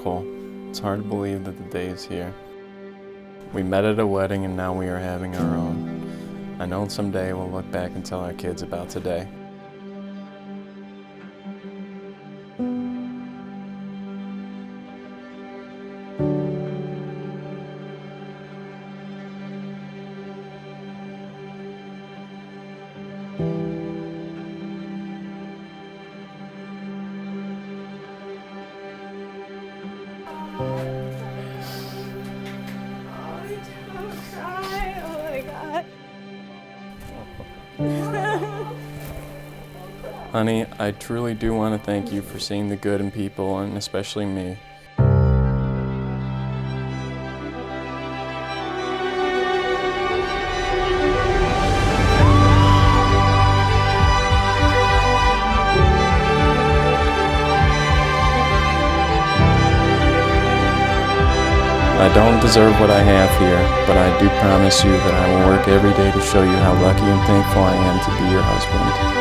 Nichole. It's hard to believe that the day is here. We met at a wedding and now we are having our own. I know someday we'll look back and tell our kids about today. Honey, I truly do want to thank you for seeing the good in people, and especially me. I don't deserve what I have here, but I do promise you that I will work every day to show you how lucky and thankful I am to be your husband.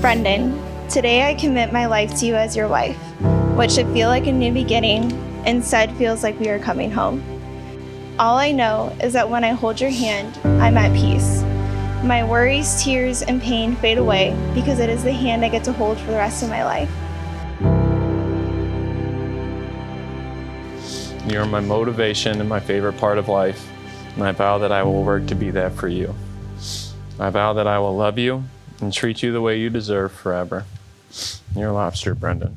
Brendan, today I commit my life to you as your wife. What should feel like a new beginning instead feels like we are coming home. All I know is that when I hold your hand, I'm at peace. My worries, tears, and pain fade away because it is the hand I get to hold for the rest of my life. You are my motivation and my favorite part of life, and I vow that I will work to be that for you. I vow that I will love you and treat you the way you deserve forever. Your lobster, Brendan.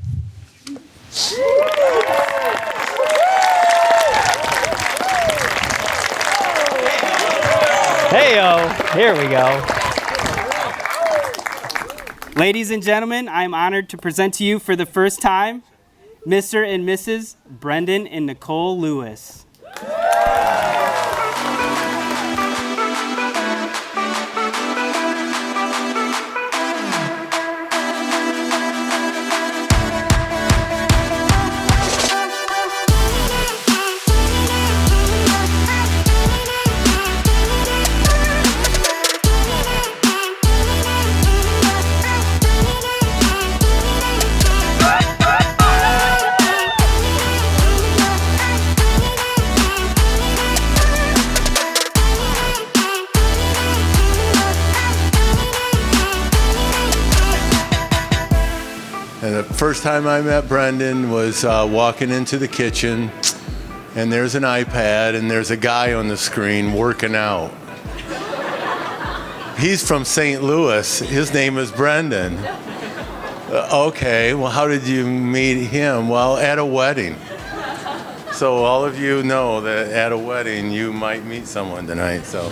Hey-o, here we go. Ladies and gentlemen, I'm honored to present to you for the first time, Mr. and Mrs. Brendan and Nichole Lewis. And the first time I met Brendan was walking into the kitchen, and there's an iPad, and there's a guy on the screen working out. He's from St. Louis. His name is Brendan. Okay, well, how did you meet him? Well, at a wedding. So all of you know that at a wedding, you might meet someone tonight, so.